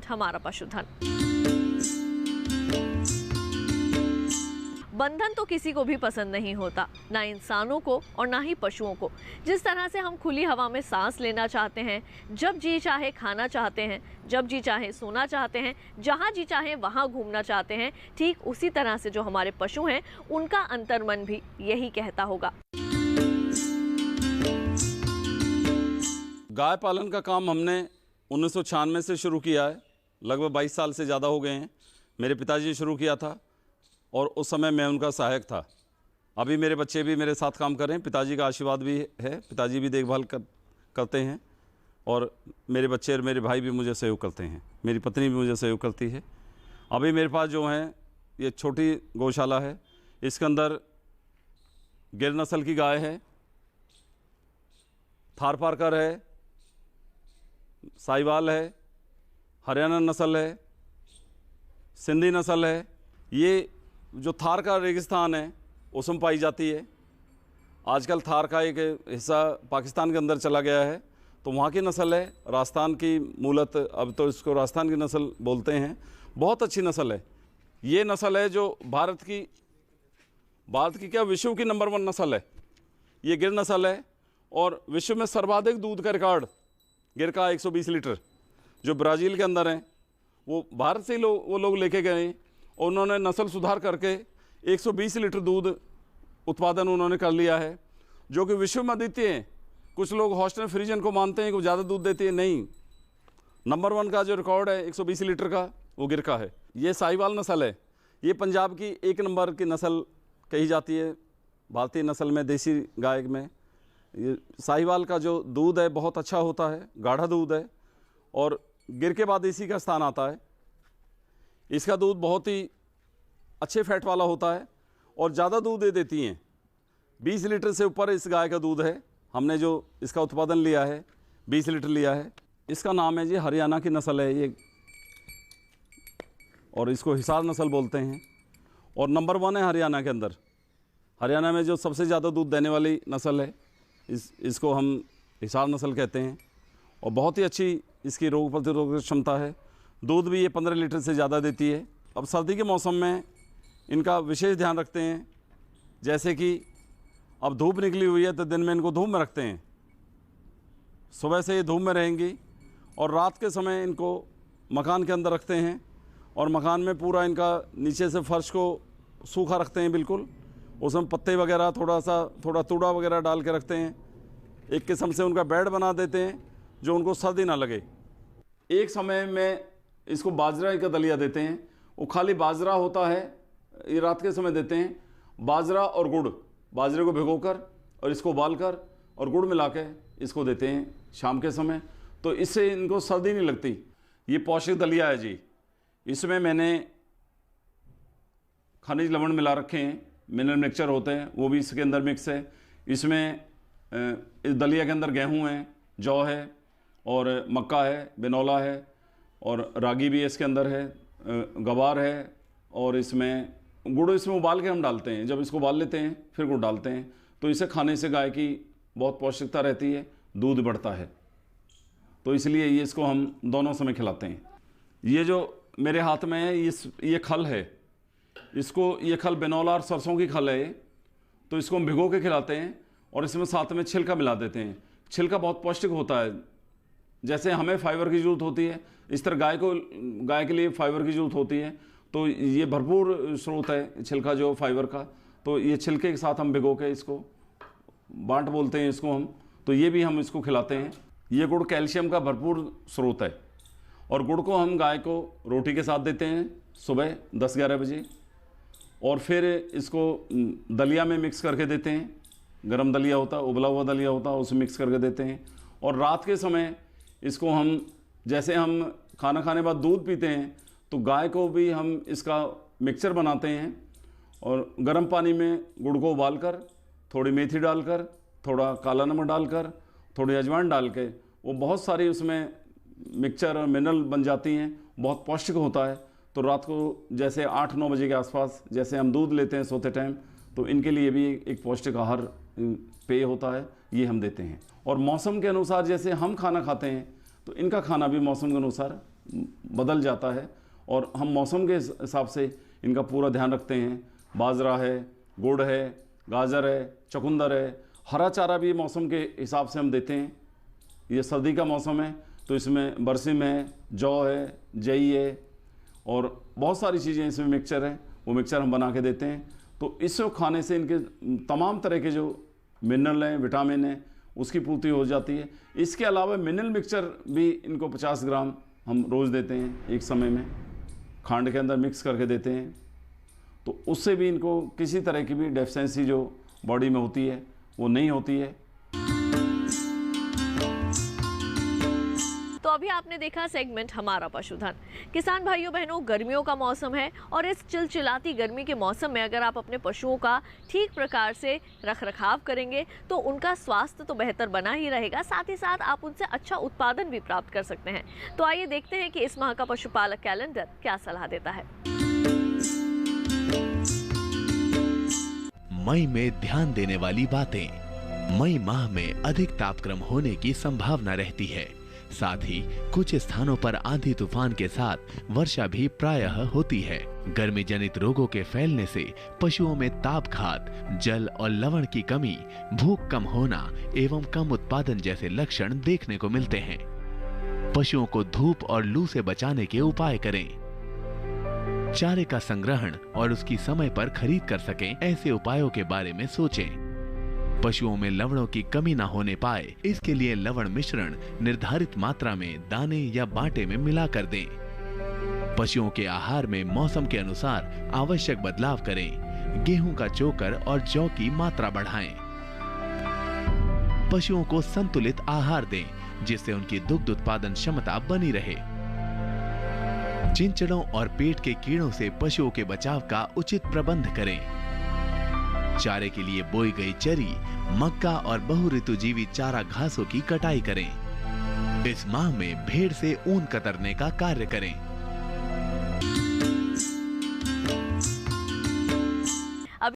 हमारा पशुधन। बंधन तो किसी को भी पसंद नहीं होता, ना इंसानों को और ना ही पशुओं को। जिस तरह से हम खुली हवा में सांस लेना चाहते हैं, जब जी चाहे खाना चाहते हैं, जब जी चाहे सोना चाहते हैं, जहाँ जी चाहे वहाँ घूमना चाहते हैं, ठीक उसी तरह से जो हमारे पशु हैं उनका अंतर्मन भी यही कहता होगा। गाय पालन का काम हमने 1996 से शुरू किया है। लगभग 22 साल से ज़्यादा हो गए हैं। मेरे पिताजी ने शुरू किया था और उस समय मैं उनका सहायक था। अभी मेरे बच्चे भी मेरे साथ काम कर रहे हैं। पिताजी का आशीर्वाद भी है, पिताजी भी देखभाल करते हैं और मेरे बच्चे और मेरे भाई भी मुझे सहयोग करते हैं। मेरी पत्नी भी मुझे सहयोग करती है। अभी मेरे पास जो है ये छोटी गौशाला है, इसके अंदर गिर नस्ल की गाय है, थारपारकर है, साहिवाल है, हरियाणा नस्ल है, सिंधी नस्ल है। ये जो थार का रेगिस्तान है उसमें पाई जाती है। आजकल थार का एक हिस्सा पाकिस्तान के अंदर चला गया है, तो वहाँ की नस्ल है, राजस्थान की मूलत, अब तो इसको राजस्थान की नस्ल बोलते हैं। बहुत अच्छी नस्ल है। ये नस्ल है जो भारत की क्या विश्व की नंबर 1 नस्ल है। ये गिर नस्ल है और विश्व में सर्वाधिक दूध का रिकॉर्ड गिर का 120 लीटर जो ब्राज़ील के अंदर है, वो भारत से ही वो लोग लेके गए और उन्होंने नस्ल सुधार करके 120 लीटर दूध उत्पादन उन्होंने कर लिया है, जो कि विश्व में अद्वितीय है। कुछ लोग हॉस्टन फ्रीजन को मानते हैं कि वो ज़्यादा दूध देती है, नहीं। नंबर 1 का जो रिकॉर्ड है 120 लीटर का, वो गिर का है। ये साहिवाल नस्ल है। ये पंजाब की 1 नंबर की नस्ल कही जाती है भारतीय नस्ल में, देसी गाय में। ये साहिवाल का जो दूध है बहुत अच्छा होता है, गाढ़ा दूध है और गिर के बाद इसी का स्थान आता है। इसका दूध बहुत ही अच्छे फैट वाला होता है और ज़्यादा दूध दे देती हैं। 20 लीटर से ऊपर इस गाय का दूध है। हमने जो इसका उत्पादन लिया है 20 लीटर लिया है। इसका नाम है जी हरियाणा की नस्ल है ये, और इसको हिसार नस्ल बोलते हैं और नंबर 1 है हरियाणा के अंदर। हरियाणा में जो सबसे ज़्यादा दूध देने वाली नस्ल है इसको हम हिसार नस्ल कहते हैं और बहुत ही अच्छी इसकी रोग प्रतिरोधक क्षमता है। दूध भी ये 15 लीटर से ज़्यादा देती है। अब सर्दी के मौसम में इनका विशेष ध्यान रखते हैं, जैसे कि अब धूप निकली हुई है तो दिन में इनको धूप में रखते हैं। सुबह से ये धूप में रहेंगी और रात के समय इनको मकान के अंदर रखते हैं और मकान में पूरा इनका नीचे से फर्श को सूखा रखते हैं बिल्कुल। उसमें पत्ते वगैरह थोड़ा तूड़ा वगैरह डाल के रखते हैं। एक किस्म से उनका बेड बना देते हैं जो उनको सर्दी ना लगे। एक समय में इसको बाजरा का दलिया देते हैं। वो खाली बाजरा होता है, ये रात के समय देते हैं। बाजरा और गुड़, बाजरे को भिगोकर और इसको उबालकर और गुड़ मिला के इसको देते हैं शाम के समय, तो इससे इनको सर्दी नहीं लगती। ये पौष्टिक दलिया है जी। इसमें मैंने खनिज लवण मिला रखे हैं, मिनरल मिक्सचर होते हैं, वो भी इसके अंदर मिक्स है। इसमें इस दलिया के अंदर गेहूं है, जौ है और मक्का है, बिनौला है और रागी भी इसके अंदर है, गवार है और इसमें गुड़ इसमें उबाल के हम डालते हैं। जब इसको उबाल लेते हैं फिर गुड़ डालते हैं, तो इसे खाने से गाय की बहुत पौष्टिकता रहती है, दूध बढ़ता है। तो इसलिए ये इसको हम दोनों समय खिलाते हैं। ये जो मेरे हाथ में है ये खल है, ये खल बिनौला और सरसों की खल है, तो इसको हम भिगो के खिलाते हैं और इसमें साथ में छिलका मिला देते हैं। छिलका बहुत पौष्टिक होता है। जैसे हमें फाइबर की ज़रूरत होती है, इस तरह गाय के लिए फाइबर की ज़रूरत होती है, तो ये भरपूर स्रोत है छिलका जो फाइबर का। तो ये छिलके के साथ हम भिगो के इसको बांट बोलते हैं इसको हम, तो ये भी हम इसको खिलाते हैं। ये गुड़ कैल्शियम का भरपूर स्रोत है और गुड़ को हम गाय को रोटी के साथ देते हैं सुबह 10-11 बजे और फिर इसको दलिया में मिक्स करके देते हैं। गरम दलिया होता है, उबला हुआ दलिया होता है, उसमें मिक्स करके देते हैं। और रात के समय इसको हम, जैसे हम खाना खाने के बाद दूध पीते हैं, तो गाय को भी हम इसका मिक्सचर बनाते हैं और गर्म पानी में गुड़ को उबालकर, थोड़ी मेथी डालकर, थोड़ा काला नमक डालकर, थोड़ी अजवाइन डाल के, वो बहुत सारी उसमें मिक्सचर और मिनरल बन जाती हैं, बहुत पौष्टिक होता है। तो रात को जैसे 8-9 बजे के आसपास जैसे हम दूध लेते हैं सोते टाइम, तो इनके लिए भी एक पौष्टिक आहार पेय होता है, ये हम देते हैं। और मौसम के अनुसार जैसे हम खाना खाते हैं, तो इनका खाना भी मौसम के अनुसार बदल जाता है और हम मौसम के हिसाब से इनका पूरा ध्यान रखते हैं। बाजरा है, गुड़ है, गाजर है, चुकंदर है, हरा चारा भी मौसम के हिसाब से हम देते हैं। ये सर्दी का मौसम है तो इसमें बरसिम है, जौ है, जई है और बहुत सारी चीज़ें इसमें मिक्सचर है, वो मिक्सचर हम बना के देते हैं। तो इसको खाने से इनके तमाम तरह के जो मिनरल हैं, विटामिन हैं, उसकी पूर्ति हो जाती है। इसके अलावा मिनरल मिक्सचर भी इनको 50 ग्राम हम रोज़ देते हैं, एक समय में खांड के अंदर मिक्स करके देते हैं। तो उससे भी इनको किसी तरह की भी डेफिशिएंसी जो बॉडी में होती है वो नहीं होती है। तो अभी आपने देखा सेगमेंट हमारा पशुधन। किसान भाइयों बहनों, गर्मियों का मौसम है और इस चिलचिलाती गर्मी के मौसम में अगर आप अपने पशुओं का ठीक प्रकार से रखरखाव करेंगे तो उनका स्वास्थ्य तो बेहतर बना ही रहेगा, साथ ही साथ आप उनसे अच्छा उत्पादन भी प्राप्त कर सकते हैं। तो आइए देखते हैं कि इस माह का पशुपालक कैलेंडर क्या सलाह देता है। मई में ध्यान देने वाली बातें। मई माह में अधिक तापक्रम होने की संभावना रहती है। साथ ही कुछ स्थानों पर आंधी तूफान के साथ वर्षा भी प्रायः होती है। गर्मी जनित रोगों के फैलने से पशुओं में तापघात, जल और लवण की कमी, भूख कम होना एवं कम उत्पादन जैसे लक्षण देखने को मिलते हैं। पशुओं को धूप और लू से बचाने के उपाय करें। चारे का संग्रहण और उसकी समय पर खरीद कर सकें, ऐसे उपायों के बारे में सोचें। पशुओं में लवणों की कमी न होने पाए, इसके लिए लवण मिश्रण निर्धारित मात्रा में दाने या बाटे में मिला कर दें। पशुओं के आहार में मौसम के अनुसार आवश्यक बदलाव करें। गेहूं का चोकर और जौ की मात्रा बढ़ाएं। पशुओं को संतुलित आहार दें जिससे उनकी दुग्ध उत्पादन क्षमता बनी रहे। चिंचड़ों और पेट के कीड़ों से पशुओं के बचाव का उचित प्रबंध करें। चारे के लिए बोई गई चरी, मक्का और बहुऋतुजीवी चारा घासों की कटाई करें। इस माह में भेड़ से ऊन कतरने का कार्य करें।